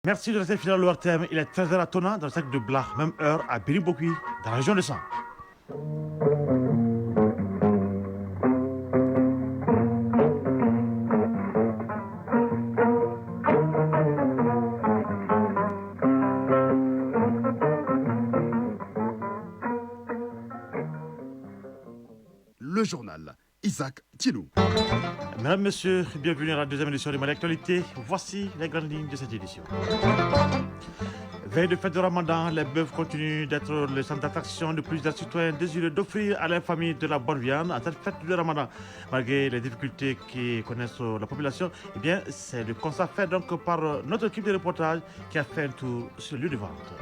Merci de rester fidèle au RTM. Il est 13h à Tona, dans le secteur de Blah, même heure à Biribokui, dans la région de Sang. Le journal Isaac Thielou. Mesdames, Messieurs, bienvenue à la deuxième édition de Mali Actualité. Voici les grandes lignes de cette édition. Veille de fête de Ramadan, les bœufs continuent d'être le centre d'attraction de plusieurs citoyens désireux d'offrir à leur famille de la bonne viande à cette fête de Ramadan. Malgré les difficultés qui connaissent la population, eh bien, c'est le constat fait donc par notre équipe de reportage qui a fait un tour sur le lieu de vente.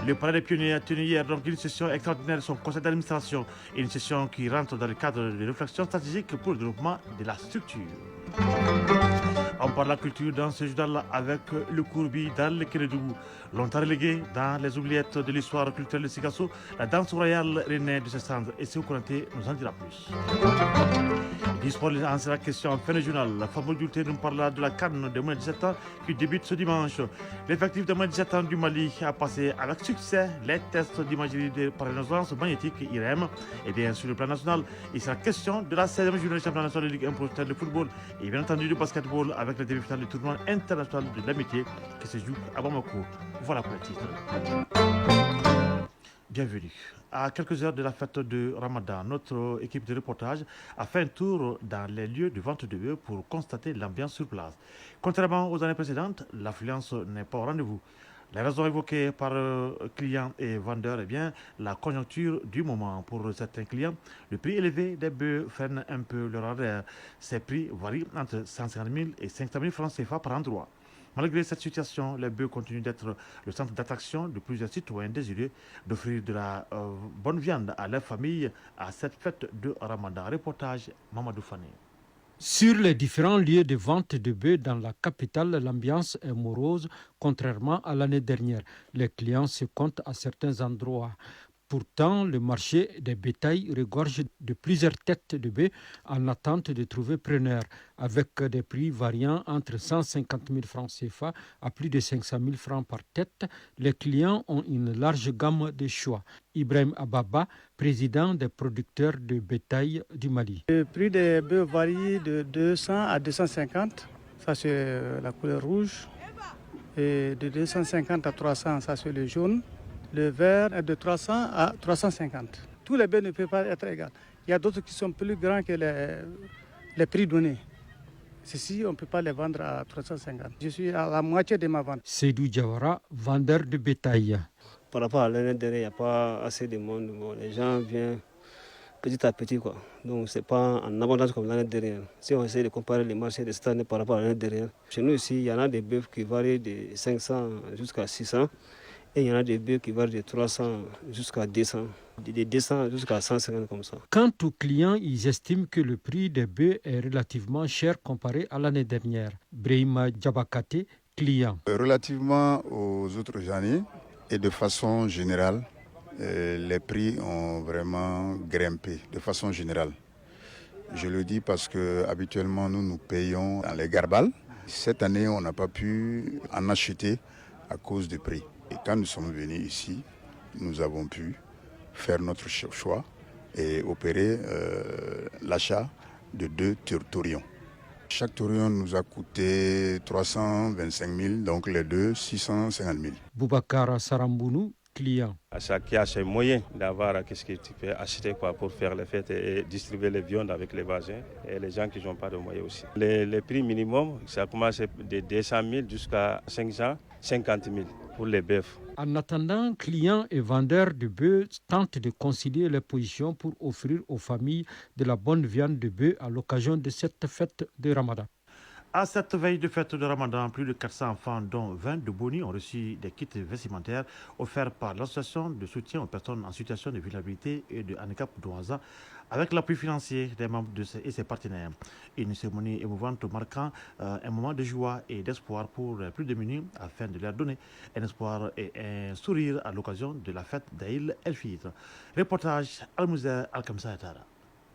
Le palais des pionniers a tenu hier donc une session extraordinaire de son conseil d'administration, une session qui rentre dans le cadre de réflexion stratégique pour le développement de la structure. On parle de la culture dans ce journal avec le Courbi dans le Kérédougou. Longtemps relégué dans les oubliettes de l'histoire culturelle de Sikasso, la danse royale renaît de ce centre et Séou Konaté nous en dira plus. Du sport, il en sera question en fin de journal. La fameuse Dulté nous parlera de la Cannes de moins de 17 ans qui débute ce dimanche. L'effectif de moins de 17 ans du Mali a passé avec succès les tests d'imagerie par résonance magnétique IRM. Et bien sur le plan national, il sera question de la 16e journée du championnat national de Ligue 1 professionnelle de football et bien entendu du basketball avec les demi-finales du tournoi international de l'amitié qui se joue à Bamako. Voilà pour le titre. Bienvenue. À quelques heures de la fête de Ramadan, notre équipe de reportage a fait un tour dans les lieux de vente de bœufs pour constater l'ambiance sur place. Contrairement aux années précédentes, l'affluence n'est pas au rendez-vous. Les raisons évoquées par clients et vendeurs, eh bien, la conjoncture du moment. Pour certains clients, le prix élevé des bœufs freine un peu leur horaire. Ces prix varient entre 150 000 et 500 000 francs CFA par endroit. Malgré cette situation, les bœufs continuent d'être le centre d'attraction de plusieurs citoyens désireux d'offrir de la bonne viande à leur famille à cette fête de Ramadan. Reportage Mamadou Fane. Sur les différents lieux de vente de bœufs dans la capitale, l'ambiance est morose, contrairement à l'année dernière. Les clients se comptent à certains endroits. Pourtant, le marché des bétails regorge de plusieurs têtes de bœufs en attente de trouver preneur, avec des prix variant entre 150 000 francs CFA à plus de 500 000 francs par tête. Les clients ont une large gamme de choix. Ibrahim Ababa, président des producteurs de bétail du Mali. Le prix des bœufs varie de 200 à 250, ça c'est la couleur rouge, et de 250 à 300, ça c'est le jaune. Le vert est de 300 à 350. Tous les bœufs ne peuvent pas être égaux. Il y a d'autres qui sont plus grands que les prix donnés. Ceci, on ne peut pas les vendre à 350. Je suis à la moitié de ma vente. Seydou Diawara, vendeur de bétail. Par rapport à l'année dernière, il n'y a pas assez de monde. Bon, les gens viennent petit à petit, quoi. Donc, ce n'est pas en abondance comme l'année dernière. Si on essaie de comparer les marchés de cette année par rapport à l'année dernière, chez nous ici, il y en a des bœufs qui varient de 500 jusqu'à 600. Et il y en a des bœufs qui varient de 300 jusqu'à 200, de 200 jusqu'à 150 comme ça. Quant aux clients, ils estiment que le prix des bœufs est relativement cher comparé à l'année dernière. Brahima Djabakate, client. Relativement aux autres années et de façon générale, les prix ont vraiment grimpé de façon générale. Je le dis parce que habituellement nous payons dans les garbales. Cette année, on n'a pas pu en acheter à cause du prix. Et quand nous sommes venus ici, nous avons pu faire notre choix et opérer l'achat de 2 taurions. Chaque taurion nous a coûté 325 000, donc les deux 650 000. Boubacar Sarambounou, client. À chacun a ses moyens d'avoir ce que tu peux acheter pour faire les fêtes et distribuer les viandes avec les voisins et les gens qui n'ont pas de moyens aussi. Les prix minimum, ça commence de 200 000 jusqu'à 550 000 pour les bœufs. En attendant, clients et vendeurs de bœufs tentent de concilier les positions pour offrir aux familles de la bonne viande de bœuf à l'occasion de cette fête de Ramadan. À cette veille de fête de Ramadan, plus de 400 enfants, dont 20 de Boni, ont reçu des kits vestimentaires offerts par l'association de soutien aux personnes en situation de vulnérabilité et de handicap d'Ouaza, avec l'appui financier des membres et ses partenaires. Une cérémonie émouvante marquant un moment de joie et d'espoir pour les plus démunis afin de leur donner un espoir et un sourire à l'occasion de la fête d'Aïl El-Fitr. Reportage Al-Mouzer Al-Kamsa Etara.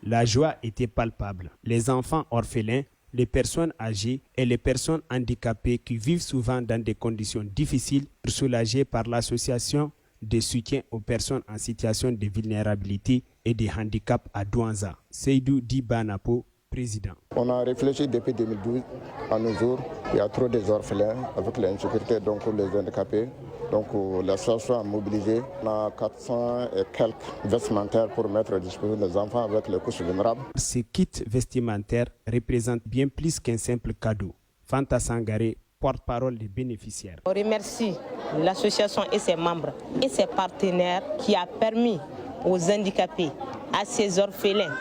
La joie était palpable. Les enfants orphelins les personnes âgées et les personnes handicapées qui vivent souvent dans des conditions difficiles, soulagées par l'association de soutien aux personnes en situation de vulnérabilité et de handicap à Douanza. Seydou Dibanapo, président. On a réfléchi depuis 2012 à nos jours. Il y a trop des orphelins avec l'insécurité, donc les handicapés. Donc l'association a mobilisé. On a 400 et quelques vestimentaires pour mettre à disposition des enfants avec les couches vulnérables. Ces kits vestimentaires représentent bien plus qu'un simple cadeau. Fanta Sangaré, porte-parole des bénéficiaires. On remercie l'association et ses membres et ses partenaires qui a permis aux handicapés, à ces orphelins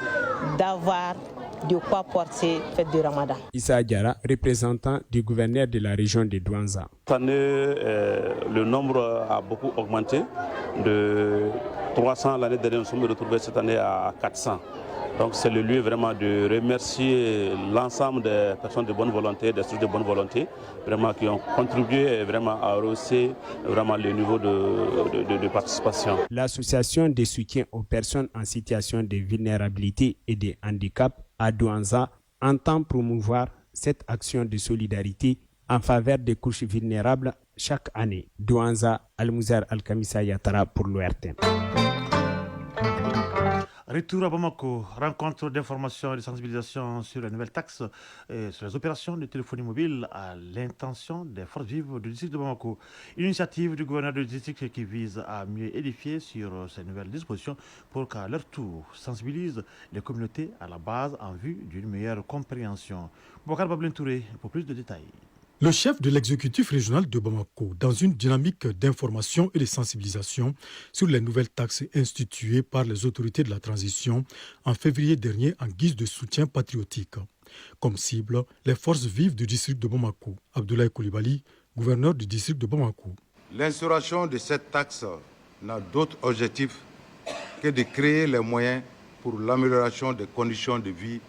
d'avoir de quoi porter fête de Ramadan. Issa Diara, représentant du gouverneur de la région de Douanza. Cette année, le nombre a beaucoup augmenté. De 300 l'année dernière, nous sommes retrouvés cette année à 400. Donc c'est le lieu vraiment de remercier l'ensemble des personnes de bonne volonté, des structures de bonne volonté, vraiment qui ont contribué vraiment à rehausser vraiment le niveau de participation. L'association de soutien aux personnes en situation de vulnérabilité et de handicap à Douanza entend promouvoir cette action de solidarité en faveur des couches vulnérables chaque année. Douanza, Almouzar Al-Kamissa Yatara pour l'ORTN. Retour à Bamako, rencontre d'information et de sensibilisation sur la nouvelle taxe sur les opérations de téléphonie mobile à l'intention des forces vives du district de Bamako. Une initiative du gouverneur du district qui vise à mieux édifier sur ces nouvelles dispositions pour qu'à leur tour sensibilise les communautés à la base en vue d'une meilleure compréhension. Bokar Bablin Touré pour plus de détails. Le chef de l'exécutif régional de Bamako, dans une dynamique d'information et de sensibilisation sur les nouvelles taxes instituées par les autorités de la transition en février dernier en guise de soutien patriotique. Comme cible, les forces vives du district de Bamako. Abdoulaye Koulibaly, gouverneur du district de Bamako. L'instauration de cette taxe n'a d'autre objectif que de créer les moyens pour l'amélioration des conditions de vie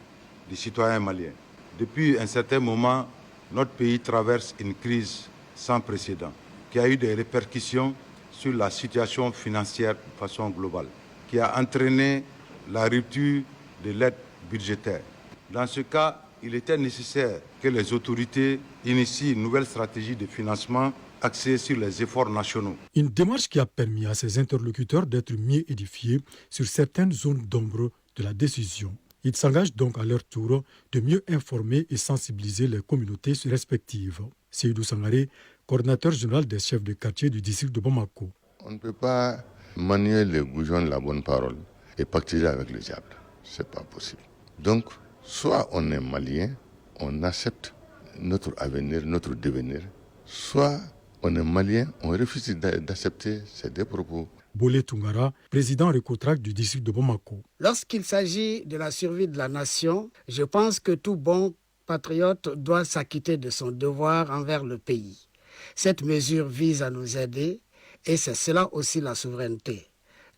des citoyens maliens. Depuis un certain moment, notre pays traverse une crise sans précédent qui a eu des répercussions sur la situation financière de façon globale, qui a entraîné la rupture de l'aide budgétaire. Dans ce cas, il était nécessaire que les autorités initient une nouvelle stratégie de financement axée sur les efforts nationaux. Une démarche qui a permis à ses interlocuteurs d'être mieux édifiés sur certaines zones d'ombre de la décision. Ils s'engagent donc à leur tour de mieux informer et sensibiliser les communautés respectives. Seydou Sangaré, coordinateur général des chefs de quartier du district de Bamako. On ne peut pas manier les goujons de la bonne parole et pactiser avec le diable. Ce n'est pas possible. Donc, soit on est malien, on accepte notre avenir, notre devenir, soit on est malien, on refuse d'accepter ces deux propos. Bolé Tungara, président Recotrac du district de Bamako. Lorsqu'il s'agit de la survie de la nation, je pense que tout bon patriote doit s'acquitter de son devoir envers le pays. Cette mesure vise à nous aider et c'est cela aussi la souveraineté.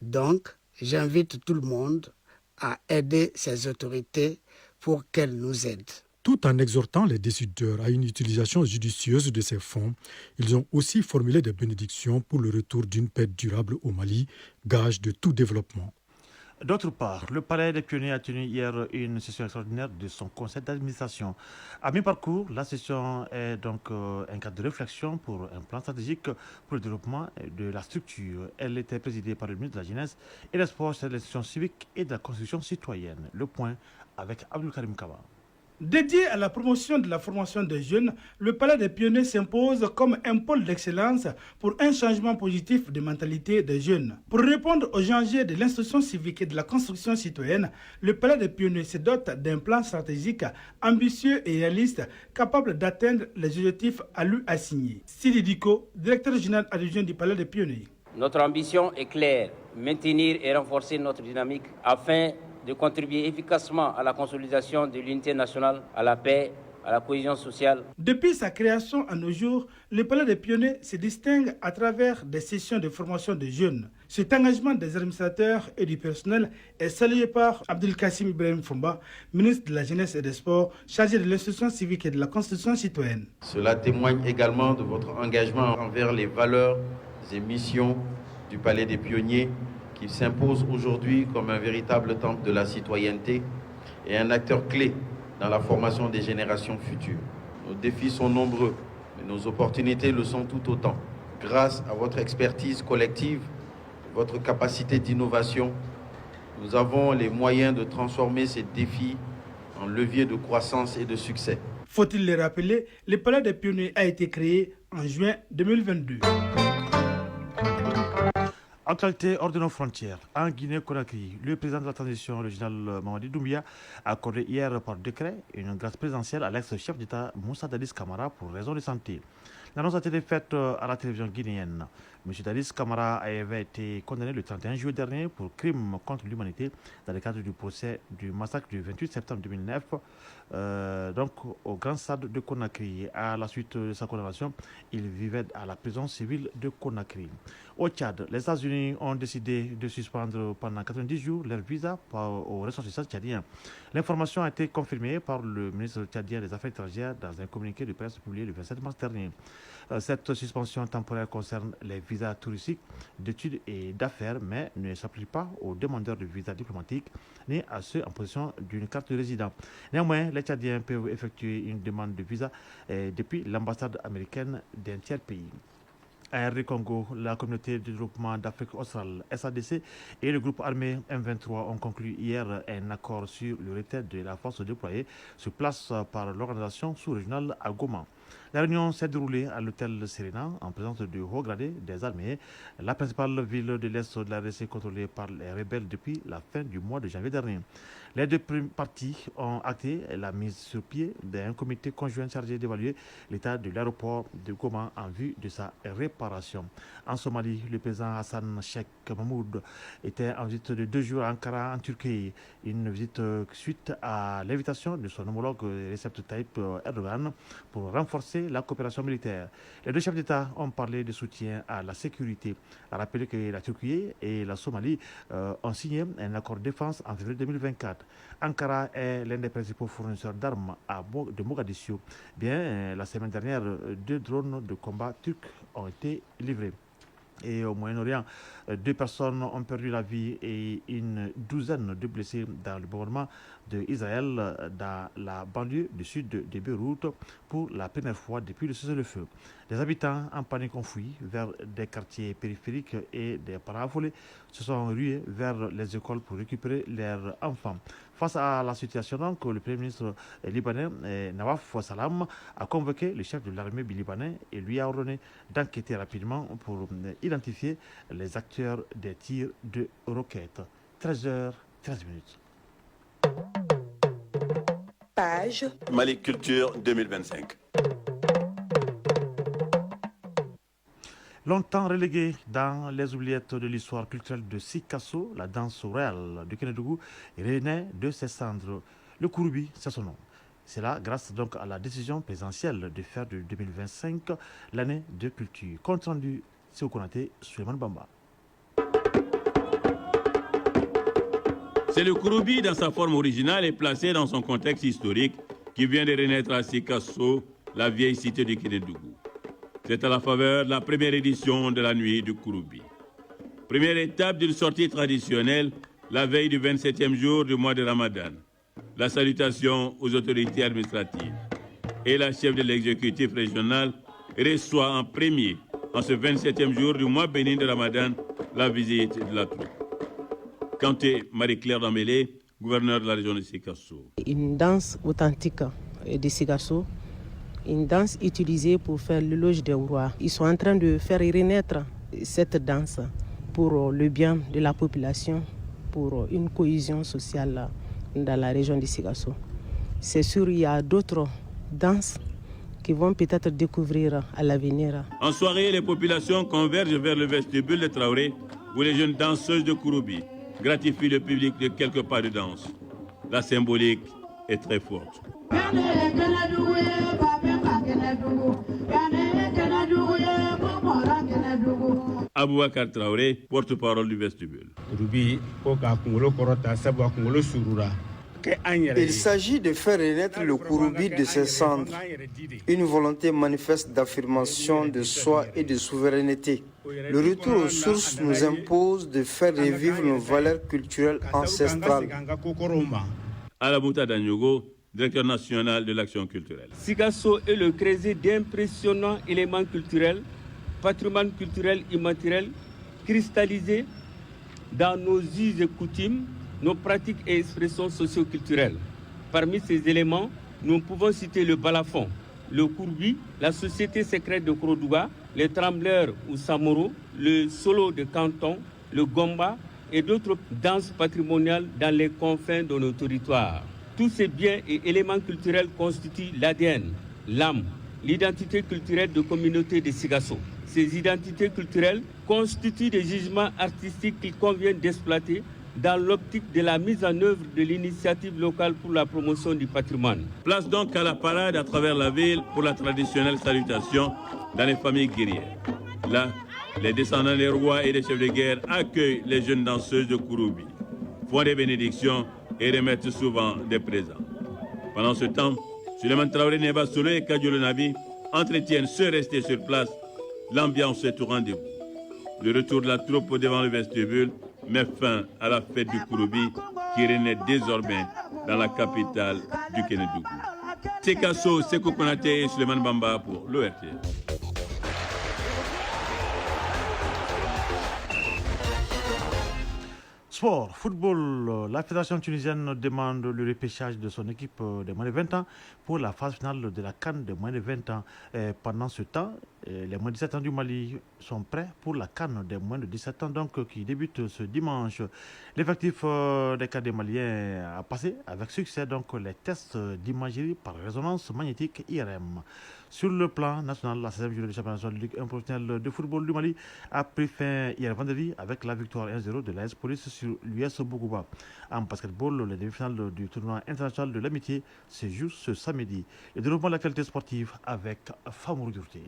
Donc, j'invite tout le monde à aider ces autorités pour qu'elles nous aident. Tout en exhortant les décideurs à une utilisation judicieuse de ces fonds, ils ont aussi formulé des bénédictions pour le retour d'une paix durable au Mali, gage de tout développement. D'autre part, le Palais des Pionniers a tenu hier une session extraordinaire de son conseil d'administration. À mi-parcours, la session est donc un cadre de réflexion pour un plan stratégique pour le développement de la structure. Elle était présidée par le ministre de la Jeunesse et des Sports, de l'institution civique et de la construction citoyenne. Le point avec Abdul Karim Kaba. Dédié à la promotion de la formation des jeunes, le Palais des Pionniers s'impose comme un pôle d'excellence pour un changement positif de mentalité des jeunes. Pour répondre aux enjeux de l'instruction civique et de la construction citoyenne, le Palais des Pionniers se dote d'un plan stratégique ambitieux et réaliste capable d'atteindre les objectifs à lui assignés. Sidi Diko, directeur général adjoint du Palais des Pionniers. Notre ambition est claire, maintenir et renforcer notre dynamique afin de contribuer efficacement à la consolidation de l'unité nationale, à la paix, à la cohésion sociale. Depuis sa création à nos jours, le Palais des Pionniers se distingue à travers des sessions de formation des jeunes. Cet engagement des administrateurs et du personnel est salué par Abdelkassim Ibrahim Fomba, ministre de la Jeunesse et des Sports, chargé de l'instruction civique et de la constitution citoyenne. Cela témoigne également de votre engagement envers les valeurs et missions du Palais des Pionniers, qui s'impose aujourd'hui comme un véritable temple de la citoyenneté et un acteur clé dans la formation des générations futures. Nos défis sont nombreux, mais nos opportunités le sont tout autant. Grâce à votre expertise collective, votre capacité d'innovation, nous avons les moyens de transformer ces défis en levier de croissance et de succès. Faut-il le rappeler, le Palais des Pionniers a été créé en juin 2022. Actualité hors de nos frontières. En Guinée-Conakry, le président de la transition régionale Mamadi Doumbia a accordé hier par décret une grâce présidentielle à l'ex-chef d'État Moussa Dadis Camara pour raison de santé. L'annonce a été faite à la télévision guinéenne. M. Dadis Camara avait été condamné le 31 juillet dernier pour crime contre l'humanité dans le cadre du procès du massacre du 28 septembre 2009 donc au Grand Stade de Conakry. À la suite de sa condamnation, il vivait à la prison civile de Conakry. Au Tchad, les États-Unis ont décidé de suspendre pendant 90 jours leur visa aux ressortissants tchadiens. L'information a été confirmée par le ministre tchadien des Affaires étrangères dans un communiqué de presse publié le 27 mars dernier. Cette suspension temporaire concerne les visas touristiques, d'études et d'affaires, mais ne s'applique pas aux demandeurs de visas diplomatiques ni à ceux en possession d'une carte de résident. Néanmoins, les Tchadiens peuvent effectuer une demande de visa depuis l'ambassade américaine d'un tiers pays. À RD Congo, la communauté de développement d'Afrique australe, SADC, et le groupe armé M23 ont conclu hier un accord sur le retrait de la force déployée sur place par l'organisation sous-régionale à Goma. La réunion s'est déroulée à l'hôtel Serena en présence de hauts gradés des armées, la principale ville de l'Est de la RDC contrôlée par les rebelles depuis la fin du mois de janvier dernier. Les deux parties ont acté la mise sur pied d'un comité conjoint chargé d'évaluer l'état de l'aéroport de Goma en vue de sa réparation. En Somalie, le président Hassan Sheikh Mahmoud était en visite de 2 jours à Ankara en Turquie. Une visite suite à l'invitation de son homologue Recep Tayyip Erdogan pour renforcer la coopération militaire. Les deux chefs d'État ont parlé de soutien à la sécurité. A rappelé que la Turquie et la Somalie ont signé un accord de défense en février 2024. Ankara est l'un des principaux fournisseurs d'armes de Mogadiscio. La semaine dernière, 2 drones de combat turcs ont été livrés. Et au Moyen-Orient, 2 personnes ont perdu la vie et une douzaine de blessés dans le bombardement d'Israël dans la banlieue du sud de Beyrouth pour la première fois depuis le cessez-le-feu. Les habitants en panique ont fui vers des quartiers périphériques et des parents affolés se sont rués vers les écoles pour récupérer leurs enfants. Face à la situation, donc, le Premier ministre libanais, Nawaf Salam, a convoqué le chef de l'armée libanais et lui a ordonné d'enquêter rapidement pour identifier les acteurs des tirs de roquettes. 13h13. Page Mali Culture 2025. Longtemps reléguée dans les oubliettes de l'histoire culturelle de Sikasso, la danse royale de Kénédougou renaît de ses cendres. Le Kouroubi, c'est son nom. C'est là grâce donc à la décision présidentielle de faire de 2025 l'année de culture. Compte rendu, c'est au Konaté, Souleymane Bamba. C'est le Kouroubi dans sa forme originale et placé dans son contexte historique qui vient de renaître à Sikasso, la vieille cité de Kénédougou. C'est à la faveur de la première édition de la nuit du Kouroubi. Première étape d'une sortie traditionnelle, la veille du 27e jour du mois de Ramadan. La salutation aux autorités administratives. Et la chef de l'exécutif régional reçoit en premier, en ce 27e jour du mois béni de Ramadan, la visite de la troupe. Kanté Marie-Claire Dambélé, gouverneur de la région de Sikasso. Une danse authentique de Sikasso. Une danse utilisée pour faire l'éloge des rois. Ils sont en train de faire renaître cette danse pour le bien de la population, pour une cohésion sociale dans la région de Sikasso. C'est sûr, il y a d'autres danses qui vont peut-être découvrir à l'avenir. En soirée, les populations convergent vers le vestibule de Traoré, où les jeunes danseuses de Kouroubi gratifient le public de quelques pas de danse. La symbolique est très forte. Aboubakar Traoré, porte-parole du vestibule. Il s'agit de faire renaître le Kouroubi de ses cendres, une volonté manifeste d'affirmation de soi et de souveraineté. Le retour aux sources nous impose de faire revivre nos valeurs culturelles ancestrales. À la Mouta d'Agnogo, directeur national de l'action culturelle. Sikasso est le creuset d'impressionnants éléments culturels, patrimoine culturel immatériel, cristallisé dans nos us et coutumes, nos pratiques et expressions socio-culturelles. Parmi ces éléments, nous pouvons citer le balafon, le courbi, la société secrète de Krodouga, les trembleurs ou samoro, le solo de canton, le gomba et d'autres danses patrimoniales dans les confins de nos territoires. Tous ces biens et éléments culturels constituent l'ADN, l'âme, l'identité culturelle de communauté de Sikasso. Ces identités culturelles constituent des gisements artistiques qu'il convient d'exploiter dans l'optique de la mise en œuvre de l'initiative locale pour la promotion du patrimoine. Place donc à la parade à travers la ville pour la traditionnelle salutation dans les familles guerrières. Là, les descendants des rois et des chefs de guerre accueillent les jeunes danseuses de Kouroubi, font des bénédictions et remettent souvent des présents. Pendant ce temps, Suleiman Traoré, Neba Solo et Kadiolo Nabi entretiennent ceux restés sur place. L'ambiance est au rendez-vous. Le retour de la troupe devant le vestibule met fin à la fête du Kouroubi qui renaît désormais dans la capitale du Kénédougou. Sikasso, Sekou Konaté et Suleiman Bamba pour l'ORTN. Sport, football, la Fédération tunisienne demande le repêchage de son équipe de moins de 20 ans pour la phase finale de la CAN de moins de 20 ans. Pendant ce temps, les moins de 17 ans du Mali sont prêts pour la CAN des moins de 17 ans donc, qui débute ce dimanche. L'effectif des cadets maliens a passé avec succès donc, les tests d'imagerie par résonance magnétique IRM. Sur le plan national, la 16e journée du championnat national de Ligue 1 professionnelle de football du Mali a pris fin hier vendredi avec la victoire 1-0 de l'AS Police sur l'US Bougouba. En basketball, les demi-finales du tournoi international de l'amitié se jouent ce samedi. Le développement de l'actualité sportive avec Famour Durté.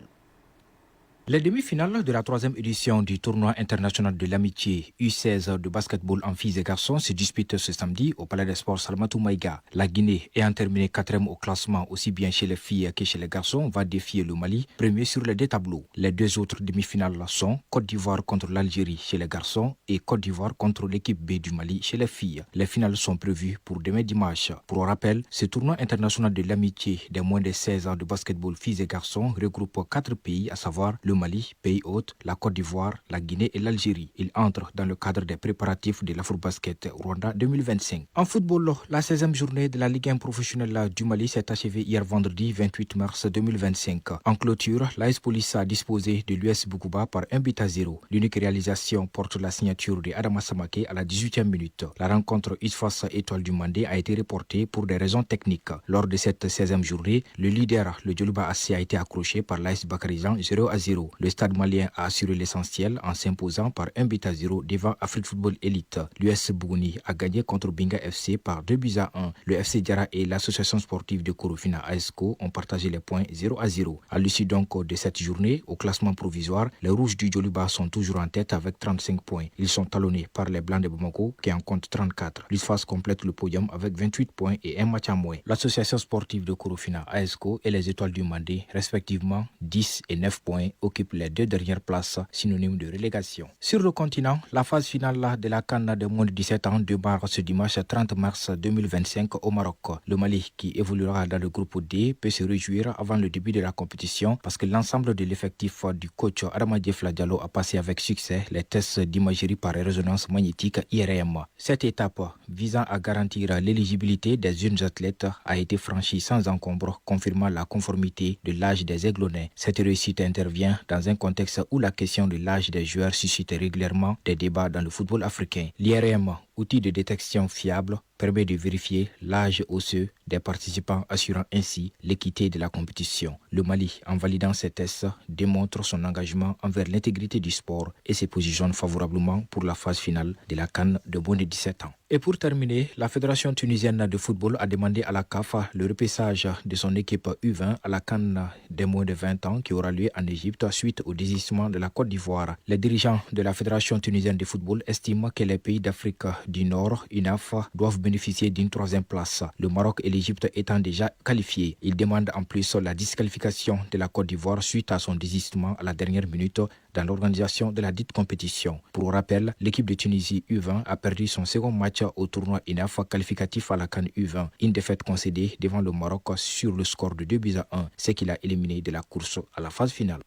Les demi-finales de la 3e édition du tournoi international de l'amitié U16 de basketball en filles et garçons se disputent ce samedi au Palais des Sports Salamatou Maïga. La Guinée, ayant terminé 4e au classement aussi bien chez les filles que chez les garçons, va défier le Mali, premier sur les deux tableaux. Les deux autres demi-finales sont Côte d'Ivoire contre l'Algérie chez les garçons et Côte d'Ivoire contre l'équipe B du Mali chez les filles. Les finales sont prévues pour demain dimanche. Pour rappel, ce tournoi international de l'amitié des moins de 16 ans de basketball filles et garçons regroupe 4 pays, à savoir le Mali, pays hôte, la Côte d'Ivoire, la Guinée et l'Algérie. Il entre dans le cadre des préparatifs de l'Afrobasket Rwanda 2025. En football, la 16e journée de la Ligue 1 professionnelle du Mali s'est achevée hier vendredi 28 mars 2025. En clôture, l'AS Police a disposé de l'US Bougouba par 1-0. L'unique réalisation porte la signature de Adama Samake à la 18e minute. La rencontre Isfas Étoile du Mandé a été reportée pour des raisons techniques. Lors de cette 16e journée, le leader, le Djoluba AC, a été accroché par l'AS Bakarizan 0-0. Le stade malien a assuré l'essentiel en s'imposant par 1-0 devant Afrique Football Elite. L'US Bougouni a gagné contre Binga FC par 2-1. Le FC Diara et l'association sportive de Korofina ASCO ont partagé les points 0-0. À l'issue donc de cette journée, au classement provisoire, les Rouges du Djoluba sont toujours en tête avec 35 points. Ils sont talonnés par les Blancs de Bamako qui en comptent 34. L'USFAS complète le podium avec 28 points et un match à moins. L'association sportive de Korofina ASCO et les Étoiles du Mandé, respectivement 10 et 9 points, occupent les deux dernières places, synonymes de relégation. Sur le continent, la phase finale de la CAN de moins de 17 ans démarre ce dimanche 30 mars 2025 au Maroc. Le Mali, qui évoluera dans le groupe D, peut se réjouir avant le début de la compétition parce que l'ensemble de l'effectif du coach Adama Diefla Diallo a passé avec succès les tests d'imagerie par résonance magnétique IRM. Cette étape, visant à garantir l'éligibilité des jeunes athlètes, a été franchie sans encombre, confirmant la conformité de l'âge des aiglonnais. Cette réussite intervient dans un contexte où la question de l'âge des joueurs suscite régulièrement des débats dans le football africain. L'IRM, outil de détection fiable, permet de vérifier l'âge osseux des participants, assurant ainsi l'équité de la compétition. Le Mali, en validant ces tests, démontre son engagement envers l'intégrité du sport et se positionne favorablement pour la phase finale de la CAN de moins de 17 ans. Et pour terminer, la Fédération tunisienne de football a demandé à la CAF le repêchage de son équipe U20 à la CAN des moins de 20 ans qui aura lieu en Égypte suite au désistement de la Côte d'Ivoire. Les dirigeants de la Fédération tunisienne de football estiment que les pays d'Afrique du Nord, UNAF, doivent bénéficier d'une 3e place. Le Maroc et l'Égypte étant déjà qualifiés. Ils demandent en plus la disqualification de la Côte d'Ivoire suite à son désistement à la dernière minute dans l'organisation de la dite compétition. Pour rappel, l'équipe de Tunisie U20 a perdu son second match au tournoi INAF qualificatif à la CAN U20. Une défaite concédée devant le Maroc sur le score de 2-1, ce qui l'a éliminé de la course à la phase finale.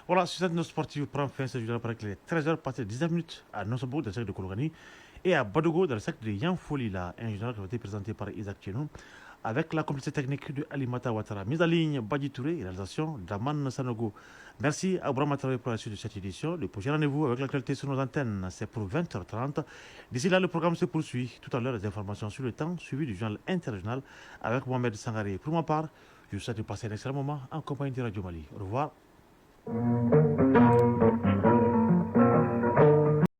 Voilà, sur cette note sportive, prend fin ce journal par les 13h passées 19 minutes à Nossobo, dans le secteur de Kologani, et à Badogo, dans le secteur de Yanfoli, là, un journal qui a été présenté par Isaac Tchenou, avec la complicité technique de Alimata Ouattara. Mise en ligne, Badji Touré, et réalisation d'Aman Sanogo. Merci à Obrama Traoré pour la suite de cette édition. Le prochain rendez-vous avec l'actualité sur nos antennes, c'est pour 20h30. D'ici là, le programme se poursuit. Tout à l'heure, les informations sur le temps, suivi du journal interrégional avec Mohamed Sangaré. Pour ma part, je vous souhaite de passer un excellent moment en compagnie de Radio Mali. Au revoir.